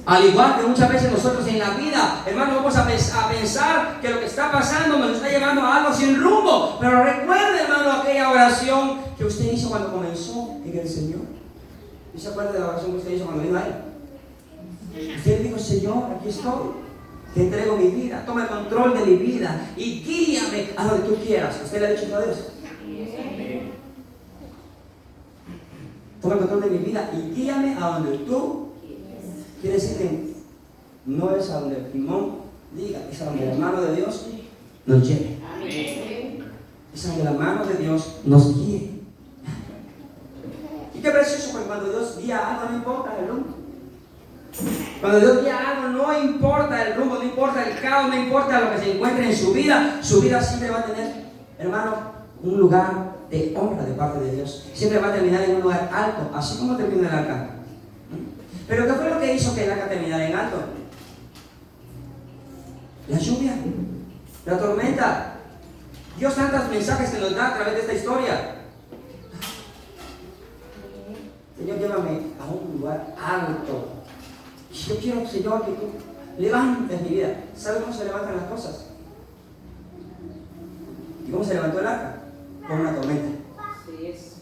S1: Al igual que muchas veces nosotros en la vida, hermano, vamos a pensar que lo que está pasando nos está llevando a algo sin rumbo. Pero recuerde, hermano, aquella oración que usted hizo cuando comenzó en el Señor. ¿Y se acuerda de la oración que usted hizo cuando vino a Él? Usted dijo, Señor, aquí estoy. Te entrego mi vida, toma el control de mi vida y guíame a donde tú quieras. ¿Usted le ha dicho eso a Dios? Toma el control de mi vida y guíame a donde tú quieres ir. No es a donde Timón diga, es a donde la mano de Dios nos lleve. Es a donde la mano de Dios nos guíe. Y qué precioso, porque cuando Dios guía algo, no importa el rumbo. Cuando Dios guía algo, no importa el rumbo, no importa el caos, no importa lo que se encuentre en su vida siempre va a tener, hermano, un lugar de honra de parte de Dios. Siempre va a terminar en un lugar alto, así como termina el arca. Pero ¿qué fue lo que hizo que el arca terminara en alto? La lluvia, la tormenta. Dios tantos mensajes que nos da a través de esta historia. Señor, llévame a un lugar alto. Yo quiero, Señor, que tú levantes mi vida. ¿Sabes cómo se levantan las cosas? ¿Y cómo se levantó el arca? Con una tormenta.
S3: Así es.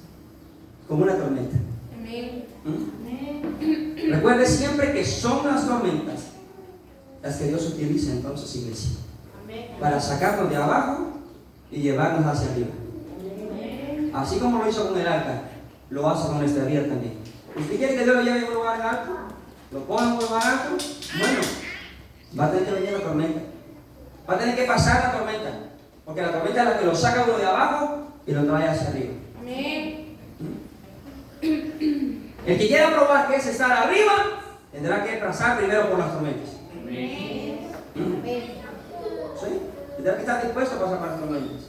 S1: Como una tormenta.
S2: Amén.
S1: Recuerde siempre que son las tormentas las que Dios utiliza entonces, iglesia, para sacarnos de abajo y llevarnos hacia arriba. Así como lo hizo con el arca, lo hace con nuestra vida también. ¿Usted quiere que Dios lo lleve a un lugar alto? ¿Lo pone en un lugar alto? Bueno, va a tener que venir la tormenta. Va a tener que pasar la tormenta. Porque la tormenta es la que lo saca uno de abajo y lo trae hacia arriba.
S2: Amén.
S1: El que quiera probar que es estar arriba, tendrá que pasar primero por las tormentas.
S2: Amén.
S1: ¿Sí? Tendrá que estar dispuesto a pasar por las tormentas.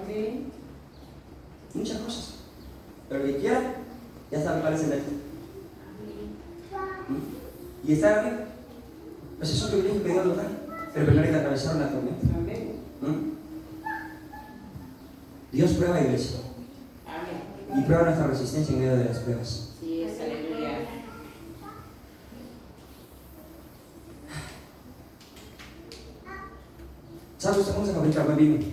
S2: Amén.
S1: Muchas cosas. Pero el que quiera, ya sabe cuál es el reto. Y estar arriba, pues es un privilegio que Dios nos da. Pero primero hay que atravesar una tormenta. Dios prueba, iglesia. Y prueba nuestra resistencia en medio de las pruebas.
S3: Sí, es, aleluya.
S1: ¿Sabe usted cómo se fabrica el buen vino?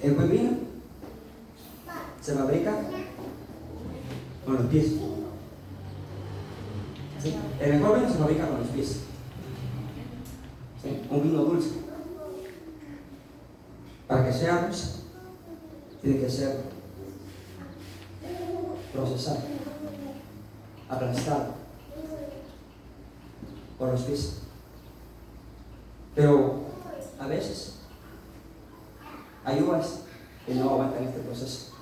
S1: El buen vino se fabrica con los pies. ¿Sí? El mejor vino se fabrica con los pies. ¿Sí? Un vino dulce. Para que sea dulce, tiene que ser procesado, aplastado por los pies. Pero a veces hay uvas que no aguantan este proceso.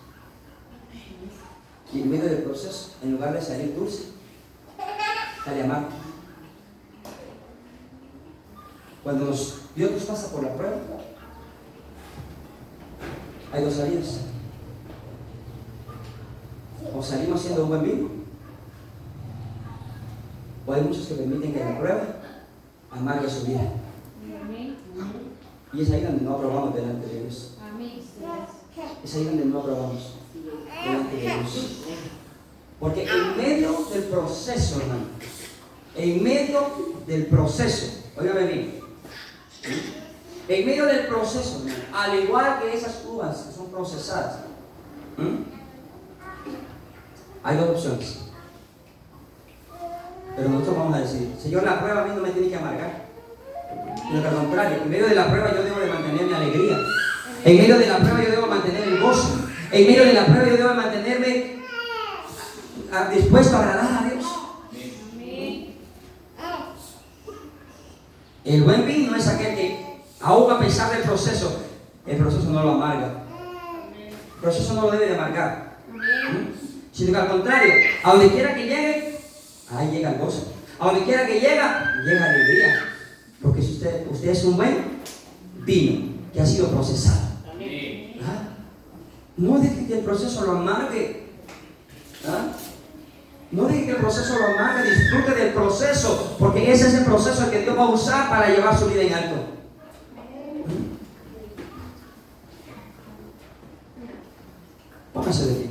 S1: Y en medio del proceso, en lugar de salir dulce, sale amargo. Cuando Dios nos pasa por la prueba, hay dos salidas. O salimos siendo un buen vino, o hay muchos que permiten que la prueba amargue su vida. Y es ahí donde no aprobamos delante de Dios. Es ahí donde no aprobamos delante de Dios. Porque en medio del proceso, hermano, en medio del proceso, óigame bien, en medio del proceso, hermano, al igual que esas uvas que son procesadas, hay dos opciones. Pero nosotros vamos a decir, Señor, la prueba a mí no me tiene que amargar. Sino al contrario, en medio de la prueba yo debo de mantener mi alegría. En medio de la prueba yo debo mantener el gozo. En medio de la prueba yo debo mantenerme dispuesto a agradar a Dios. El buen vino es aquel que, aún a pesar del proceso, el proceso no lo amarga. El proceso no lo debe de amargar. Sino que al contrario, a donde quiera que llegue, ahí llega el gozo. A donde quiera que llega alegría. Porque si usted es un buen vino que ha sido procesado. ¿Ah? No deje que el proceso lo amargue. ¿Ah? No deje que el proceso lo amargue, disfrute del proceso, porque ese es el proceso que Dios va a usar para llevar su vida en alto. Póngase de pie.